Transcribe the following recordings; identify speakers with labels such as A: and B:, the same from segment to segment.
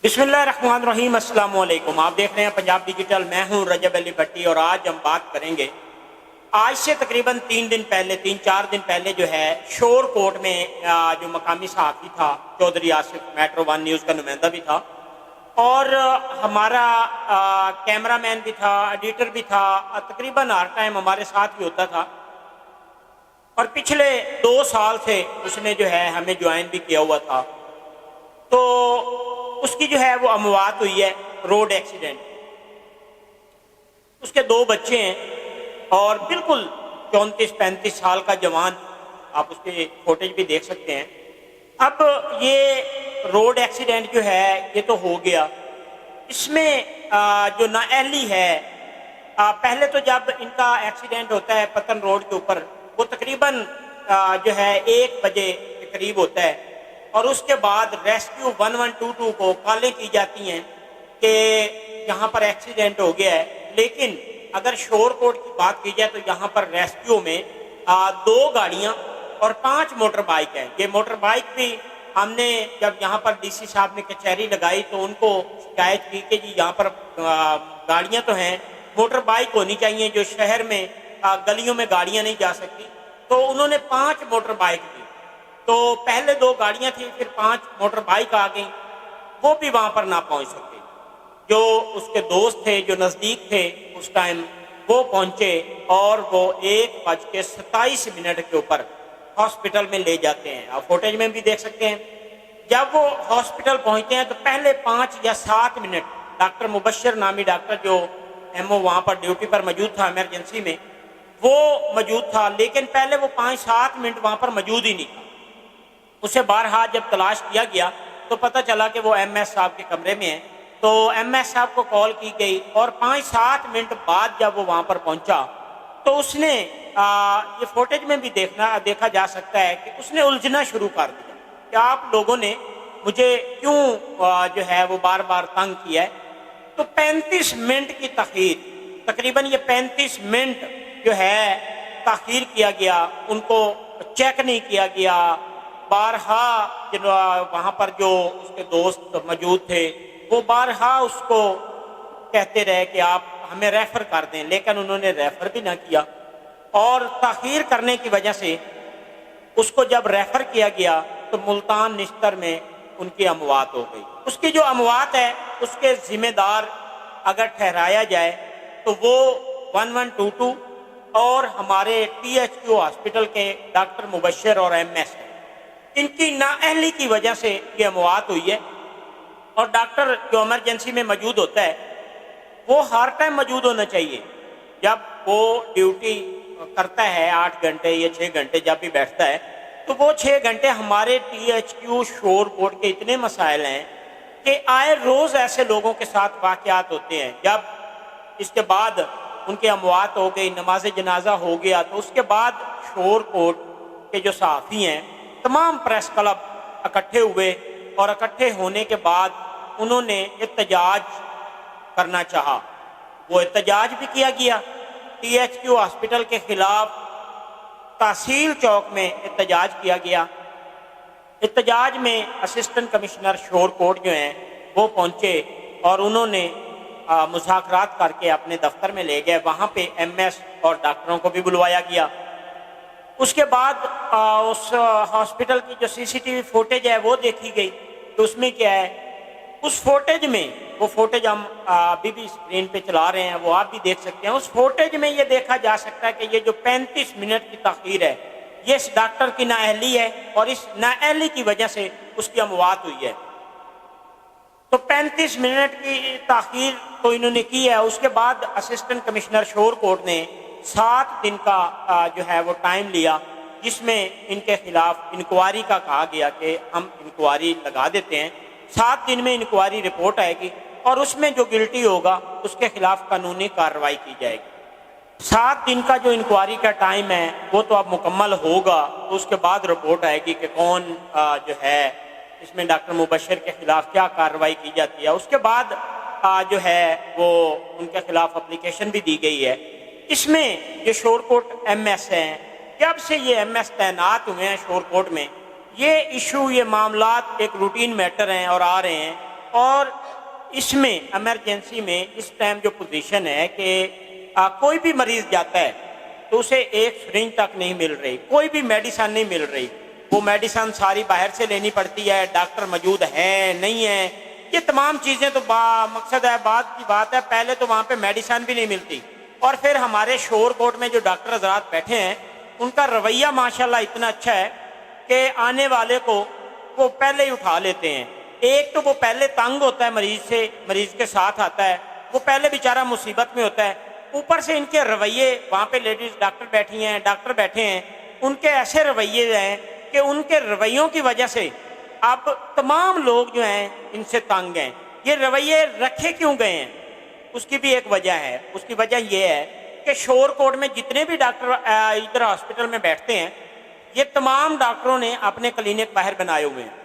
A: बिस्मिल्लाहिर्रहमानिर्रहीम। अस्सलाम वालेकुम। आप देख रहे हैं पंजाब डिजिटल। मैं हूं रजब अली भट्टी और आज हम बात करेंगे आज से तकरीबन 3-4 दिन पहले जो है शोर कोर्ट में जो मकामी सहाफ़ी था Chaudhry Asif, Metro One News का नुमाइंदा भी था और हमारा कैमरामैन भी था, एडिटर भी था, तकरीबन हर टाइम हमारे साथ ही होता था और पिछले 2 साल से उसने जो है हमें ज्वाइन भी किया हुआ था। तो उसकी जो है वो अमवात हुई है रोड एक्सीडेंट। उसके 2 बच्चे हैं और बिल्कुल 34-35 साल का जवान, आप उसके फुटेज भी देख सकते हैं। अब ये रोड एक्सीडेंट जो है ये तो हो गया, इसमें जो नाअहली है, पहले तो जब इनका एक्सीडेंट होता है पतन रोड के ऊपर, वो तकरीबन जो है 1 बजे के करीब होता है और उसके बाद रेस्क्यू 1122 को कॉलें की जाती हैं कि यहाँ पर एक्सीडेंट हो गया है। लेकिन अगर शोर कोर्ट की बात की जाए तो यहाँ पर रेस्क्यू में 2 गाड़ियाँ और 5 मोटर बाइक हैं। ये मोटर बाइक भी हमने जब यहाँ पर डीसी साहब ने कचहरी लगाई तो उनको शिकायत की कि जी यहाँ पर गाड़ियाँ तो हैं, मोटर बाइक होनी चाहिए, जो शहर में गलियों में गाड़ियाँ नहीं जा सकती। तो उन्होंने 5 मोटर बाइक दी। तो पहले 2 गाड़ियां थी, फिर 5 मोटर बाइक आ गई, वो भी वहां पर ना पहुंच सके। जो उसके दोस्त थे जो नजदीक थे उस टाइम, वो पहुंचे और वो 1:27 के ऊपर हॉस्पिटल में ले जाते हैं। आप फुटेज में भी देख सकते हैं। जब वो हॉस्पिटल पहुंचते हैं तो पहले 5 या 7 मिनट डॉक्टर मुबशर नामी डॉक्टर जो एमओ वहां पर ड्यूटी पर मौजूद था इमरजेंसी में, वो मौजूद था, लेकिन पहले वो 5-7 मिनट वहां पर मौजूद ही नहीं था। उसे बारहा जब तलाश किया गया तो पता चला कि वो एमएस साहब के कमरे में है। तो एमएस साहब को कॉल की गई और 5-7 मिनट बाद जब वो वहां पर पहुंचा तो उसने ये फुटेज में भी देखा जा सकता है कि उसने उलझना शुरू कर दिया कि आप लोगों ने मुझे क्यों जो है वो बार बार तंग किया है। तो 35 मिनट की तखीर, तकरीबन ये 35 मिनट जो है तखीर किया गया, उनको चेक नहीं किया गया। बारहा वहाँ पर जो उसके दोस्त मौजूद थे वो बारहा उसको कहते रहे कि आप हमें रेफ़र कर दें, लेकिन उन्होंने रेफ़र भी ना किया और ताख़ीर करने की वजह से उसको जब रेफ़र किया गया तो मुल्तान निश्तर में उनकी अमवात हो गई। उसकी जो अमवात है उसके ज़िम्मेदार अगर ठहराया जाए तो वो 1122 और हमारे THQ हॉस्पिटल के डॉक्टर मुबशर और एमएस है। इनकी नाअहली की वजह से ये अमवात हुई है। और डॉक्टर जो इमरजेंसी में मौजूद होता है वो हर टाइम मौजूद होना चाहिए। जब वो ड्यूटी करता है 8 घंटे या 6 घंटे जब भी बैठता है तो वो 6 घंटे हमारे THQ शोर कोर्ट के इतने मसाइल हैं कि आए रोज़ ऐसे लोगों के साथ वाक़यात होते हैं। जब इसके बाद उनकी अमवात हो गई, नमाज जनाजा हो गया, तो उसके बाद शोर कोर्ट के जो सहाफ़ी हैं तमाम प्रेस क्लब इकट्ठे हुए और इकट्ठे होने के बाद उन्होंने एहतजाज करना चाहा। वो एहतजाज भी किया गया। THQ हॉस्पिटल के खिलाफ तहसील चौक में एहतजाज किया गया। एहतजाज में असिस्टेंट कमिश्नर शोर कोर्ट जो हैं वो पहुंचे और उन्होंने मुज़ाकरात करके अपने दफ्तर में ले गए। वहाँ पे एमएस और डॉक्टरों को भी बुलवाया गया। उसके बाद उस हॉस्पिटल की जो CCTV फुटेज है वो देखी गई। तो उसमें क्या है, उस फुटेज में, वो फुटेज हम अभी भी स्क्रीन पे चला रहे हैं, वो आप भी देख सकते हैं। उस फुटेज में ये देखा जा सकता है कि ये जो 35 मिनट की तखीर है ये इस डॉक्टर की नाअहली है और इस नाअहली की वजह से उसकी अमवात हुई है। तो 35 मिनट की तखीर तो इन्होंने की है। उसके बाद असिस्टेंट कमिश्नर शोर कोर्ट ने 7 दिन का जो है वो टाइम लिया, जिसमें इनके खिलाफ इंक्वायरी का कहा गया कि हम इंक्वायरी लगा देते हैं। 7 दिन में इंक्वायरी रिपोर्ट आएगी और उसमें जो गिल्टी होगा उसके खिलाफ कानूनी कार्रवाई की जाएगी। 7 दिन का जो इंक्वायरी का टाइम है वो तो अब मुकम्मल होगा, तो उसके बाद रिपोर्ट आएगी कि कौन जो है इसमें डॉक्टर मुबशर के खिलाफ क्या कार्रवाई की जाती है। उसके बाद जो है वो उनके खिलाफ एप्लीकेशन भी दी गई है। इसमें जो शोर कोर्ट एमएस हैं, जब से ये एमएस तैनात हुए हैं शोर कोर्ट में, ये इशू, ये मामलात एक रूटीन मैटर हैं और आ रहे हैं। اور اس میں ایمرجنسی میں اس ٹائم جو پوزیشن ہے کہ کوئی بھی مریض جاتا ہے تو اسے ایک سرنج تک نہیں مل رہی، کوئی بھی میڈیسن نہیں مل رہی، وہ میڈیسن ساری باہر سے لینی پڑتی ہے، ڈاکٹر موجود ہے نہیں ہے، یہ تمام چیزیں تو مقصد ہے بات کی بات ہے، پہلے تو وہاں پہ میڈیسن بھی نہیں ملتی، اور پھر ہمارے شور کوٹ میں جو ڈاکٹر حضرات بیٹھے ہیں ان کا رویہ ماشاءاللہ اتنا اچھا ہے کہ آنے والے کو وہ پہلے ہی اٹھا لیتے ہیں۔ ایک تو وہ پہلے تنگ ہوتا ہے مریض سے، مریض کے ساتھ آتا ہے، وہ پہلے بیچارہ مصیبت میں ہوتا ہے، اوپر سے ان کے رویے، وہاں پہ لیڈیز ڈاکٹر بیٹھی ہیں، ڈاکٹر بیٹھے ہیں، ان کے ایسے رویے ہیں کہ ان کے رویوں کی وجہ سے اب تمام لوگ جو ہیں ان سے تنگ ہیں۔ یہ رویے رکھے کیوں گئے ہیں اس کی بھی ایک وجہ ہے، اس کی وجہ یہ ہے کہ شور کوٹ میں جتنے بھی ڈاکٹر ادھر ہاسپٹل میں بیٹھتے ہیں یہ تمام ڈاکٹروں نے اپنے کلینک باہر بنائے ہوئے ہیں۔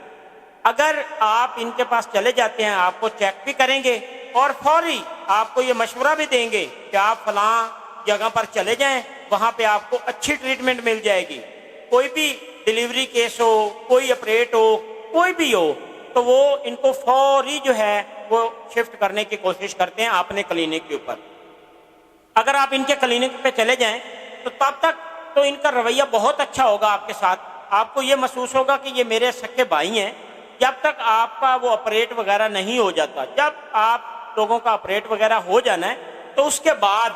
A: اگر آپ ان کے پاس چلے جاتے ہیں آپ کو چیک بھی کریں گے اور فوری آپ کو یہ مشورہ بھی دیں گے کہ آپ فلاں جگہ پر چلے جائیں، وہاں پہ آپ کو اچھی ٹریٹمنٹ مل جائے گی۔ کوئی بھی ڈیلیوری کیس ہو، کوئی آپریٹ ہو، کوئی بھی ہو، تو وہ ان کو فوری جو ہے وہ شفٹ کرنے کی کوشش کرتے ہیں اپنے کلینک کے اوپر۔ اگر آپ ان کے کلینک پہ چلے جائیں تو تب تک تو ان کا رویہ بہت اچھا ہوگا آپ کے ساتھ، آپ کو یہ محسوس ہوگا کہ یہ میرے سکے بھائی ہیں۔ جب تک آپ کا وہ آپریٹ وغیرہ نہیں ہو جاتا، جب آپ لوگوں کا آپریٹ وغیرہ ہو جانا ہے تو اس کے بعد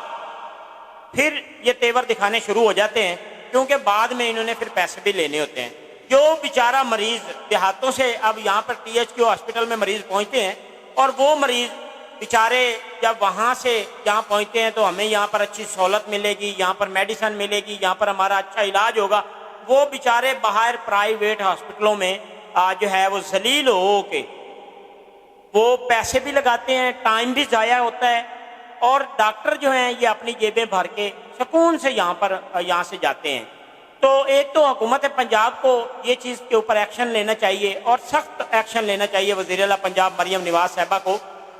A: پھر یہ تیور دکھانے شروع ہو جاتے ہیں، کیونکہ بعد میں انہوں نے پھر پیسے بھی لینے ہوتے ہیں۔ جو بیچارہ مریض دیہاتوں سے اب یہاں پر ٹی ایچ کیو ہاسپٹل میں مریض پہنچتے ہیں، اور وہ مریض بیچارے جب وہاں سے یہاں پہنچتے ہیں تو ہمیں یہاں پر اچھی سہولت ملے گی، یہاں پر میڈیسن ملے گی، یہاں پر ہمارا اچھا علاج ہوگا، وہ بیچارے باہر پرائیویٹ ہاسپٹلوں میں جو ہے وہ ذلیل ہو کے وہ پیسے بھی لگاتے ہیں، ٹائم بھی ضائع ہوتا ہے، اور ڈاکٹر جو ہیں یہ اپنی جیبیں بھر کے سکون سے یہاں سے جاتے ہیں۔ تو ایک تو حکومت پنجاب کو یہ چیز کے اوپر ایکشن لینا چاہیے اور سخت ایکشن لینا چاہیے وزیر اعلیٰ پنجاب مریم نواز صاحبہ کو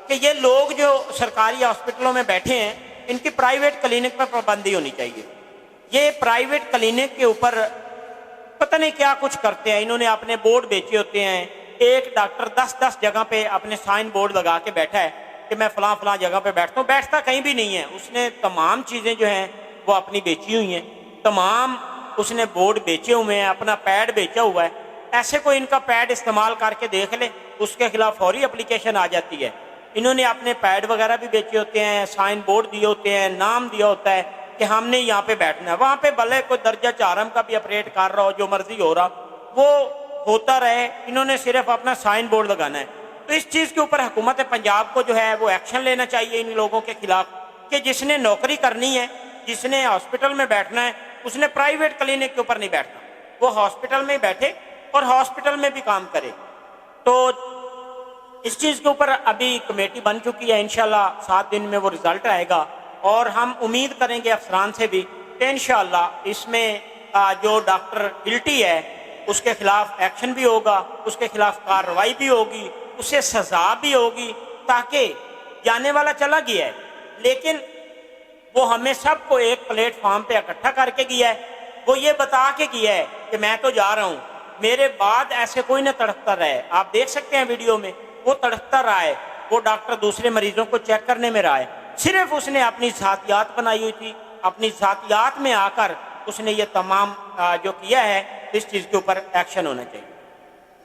A: کہ یہ لوگ جو سرکاری ہاسپٹلوں میں بیٹھے ہیں ان کی پرائیویٹ کلینک پر پابندی ہونی چاہیے۔ یہ پرائیویٹ کلینک کے اوپر پتہ نہیں کیا کچھ کرتے ہیں، انہوں نے اپنے بورڈ بیچے ہوتے ہیں، ایک ڈاکٹر 10 جگہ پہ اپنے سائن بورڈ لگا کے بیٹھا ہے کہ میں فلاں جگہ پہ بیٹھتا ہوں، بیٹھتا کہیں بھی نہیں ہے، اس نے تمام چیزیں جو ہیں وہ اپنی بیچی ہوئی ہیں، تمام اس نے بورڈ بیچے ہوئے ہیں، اپنا پیڈ بیچا ہوا ہے۔ ایسے کوئی ان کا پیڈ استعمال کر کے دیکھ لے، اس کے خلاف فوری اپلیکیشن آ جاتی ہے۔ انہوں نے اپنے پیڈ وغیرہ بھی بیچے ہوتے ہیں، سائن بورڈ دیے ہوتے ہیں، نام دیا ہوتا ہے کہ ہم نے یہاں پہ بیٹھنا ہے، وہاں پہ بھلے کوئی درجہ 4 کا بھی آپریٹ کر رہا ہو، جو مرضی ہو رہا وہ ہوتا رہے، انہوں نے صرف اپنا سائن بورڈ لگانا ہے۔ تو اس چیز کے اوپر حکومت پنجاب کو جو ہے وہ ایکشن لینا چاہیے ان لوگوں کے خلاف کہ جس نے نوکری کرنی ہے، جس نے ہاسپٹل میں بیٹھنا ہے، اس نے پرائیویٹ کلینک کے اوپر نہیں بیٹھنا، وہ ہاسپٹل میں ہی بیٹھے اور ہاسپٹل میں بھی کام کرے۔ تو اس چیز کے اوپر ابھی کمیٹی بن چکی ہے، انشاءاللہ 7 دن میں وہ رزلٹ آئے گا، اور ہم امید کریں گے افسران سے بھی کہ انشاءاللہ اس میں جو ڈاکٹر گلٹی ہے اس کے خلاف ایکشن بھی ہوگا، اس کے خلاف کارروائی بھی ہوگی، اسے سزا بھی ہوگی، تاکہ جانے والا چلا گیا ہے لیکن وہ ہمیں سب کو ایک پلیٹ فارم پہ اکٹھا کر کے گیا ہے، وہ یہ بتا کے گیا ہے کہ میں تو جا رہا ہوں، میرے بعد ایسے کوئی نہ تڑپتا رہے۔ آپ دیکھ سکتے ہیں ویڈیو میں وہ تڑپتا رہا ہے، وہ ڈاکٹر دوسرے مریضوں کو چیک کرنے میں رہا ہے، صرف اس نے اپنی ذاتیات بنائی ہوئی تھی، اپنی ذاتیات میں آ کر اس نے یہ تمام جو کیا ہے، اس چیز کے اوپر ایکشن ہونا چاہیے۔